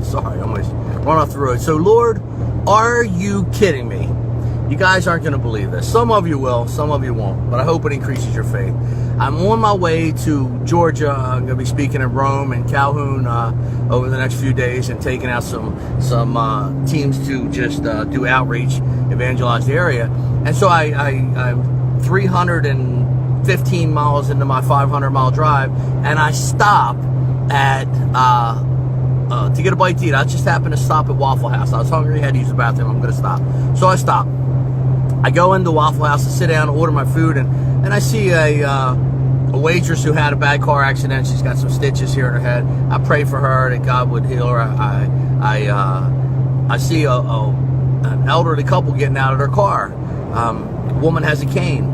Sorry, I almost run off the road. So, Lord, are you kidding me? You guys aren't going to believe this. Some of you will, some of you won't, but I hope it increases your faith. I'm on my way to Georgia. I'm going to be speaking in Rome and Calhoun over the next few days and taking out some teams to just do outreach, evangelize the area. And so I'm 315 miles into my 500-mile drive, and I stop at to get a bite to eat. I just happened to stop at Waffle House. I was hungry, had to use the bathroom. I'm going to stop. So I stop. I go into Waffle House to sit down, order my food, and I see a waitress who had a bad car accident. She's got some stitches here in her head. I pray for her that God would heal her. I see an elderly couple getting out of their car. A woman has a cane,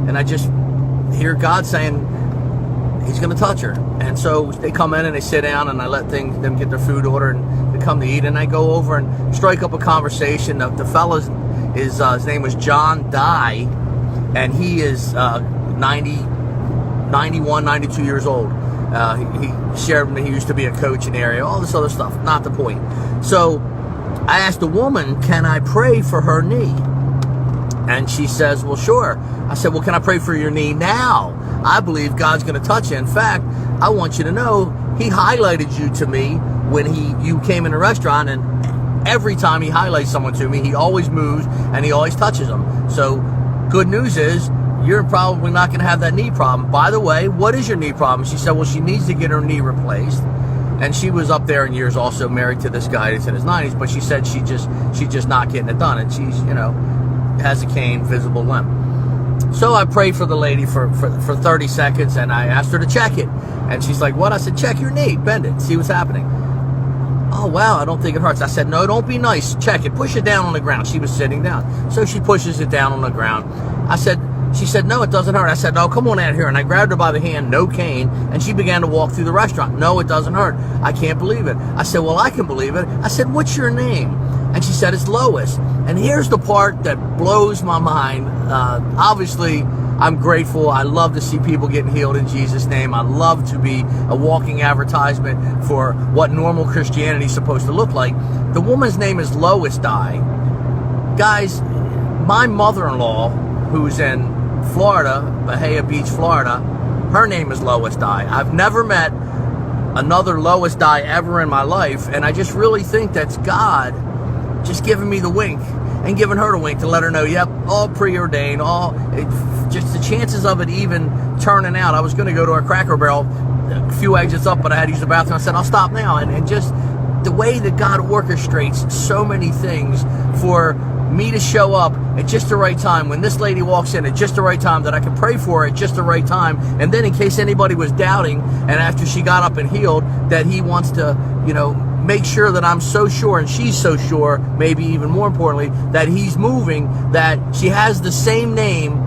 and I just hear God saying He's going to touch her. And so they come in and they sit down, and I let them get their food order and they come to eat, and I go over and strike up a conversation. The fella's his name was John Dye, and he is 91, 92 years old. He shared with me he used to be a coach in the area, all this other stuff, not the point. So I asked the woman, can I pray for her knee? And she says, well, sure. I said, well, can I pray for your knee now? I believe God's going to touch you. In fact, I want you to know He highlighted you to me when you came in the restaurant, and every time He highlights someone to me, He always moves and He always touches them. So good news is you're probably not going to have that knee problem. By the way, what is your knee problem? She said, well, she needs to get her knee replaced. And she was up there in years, also married to this guy that's in his 90s, but she said she's just not getting it done. And she's, has a cane, visible limp. So I prayed for the lady for 30 seconds, and I asked her to check it. And she's like, what? I said, check your knee, bend it, see what's happening. Oh, wow, I don't think it hurts. I said, no, don't be nice. Check it. Push it down on the ground. She was sitting down. So she pushes it down on the ground. She said, no, it doesn't hurt. I said, no, come on out here. And I grabbed her by the hand, no cane, and she began to walk through the restaurant. No, it doesn't hurt. I can't believe it. I said, well, I can believe it. I said, what's your name? And she said, it's Lois. And here's the part that blows my mind. Obviously, I'm grateful. I love to see people getting healed in Jesus' name. I love to be a walking advertisement for what normal Christianity is supposed to look like. The woman's name is Lois Dye. Guys, my mother-in-law, who's in Florida, Bahia Beach, Florida, her name is Lois Dye. I've never met another Lois Dye ever in my life, and I just really think that's God just giving me the wink and giving her the wink to let her know, yep, all preordained, just the chances of it even turning out. I was going to go to a Cracker Barrel a few exits up, but I had to use the bathroom. I said, I'll stop now. And just the way that God orchestrates so many things for me to show up at just the right time, when this lady walks in at just the right time, that I can pray for her at just the right time, and then in case anybody was doubting, and after she got up and healed, that He wants to, make sure that I'm so sure, and she's so sure, maybe even more importantly, that He's moving, that she has the same name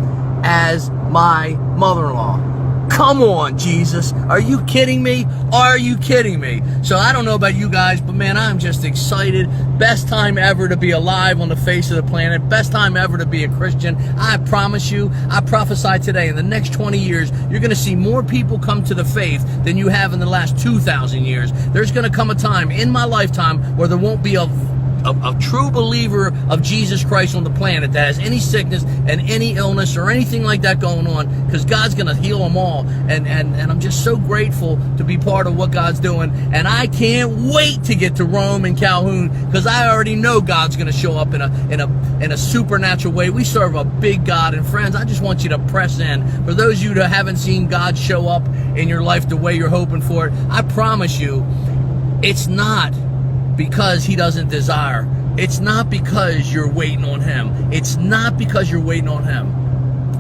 as my mother-in-law. Come on, Jesus. Are you kidding me? Are you kidding me? So I don't know about you guys, but man, I'm just excited. Best time ever to be alive on the face of the planet. Best time ever to be a Christian. I promise you, I prophesy today, in the next 20 years, you're going to see more people come to the faith than you have in the last 2,000 years. There's going to come a time in my lifetime where there won't be a true believer of Jesus Christ on the planet that has any sickness and any illness or anything like that going on, because God's going to heal them all. And I'm just so grateful to be part of what God's doing. And I can't wait to get to Rome and Calhoun, because I already know God's going to show up in a supernatural way. We serve a big God. And friends, I just want you to press in. For those of you that haven't seen God show up in your life the way you're hoping for it, I promise you, it's not because He doesn't desire. It's not because you're waiting on Him. It's not because you're waiting on Him.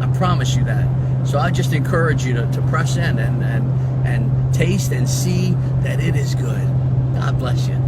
I promise you that. So I just encourage you to press in and taste and see that it is good. God bless you.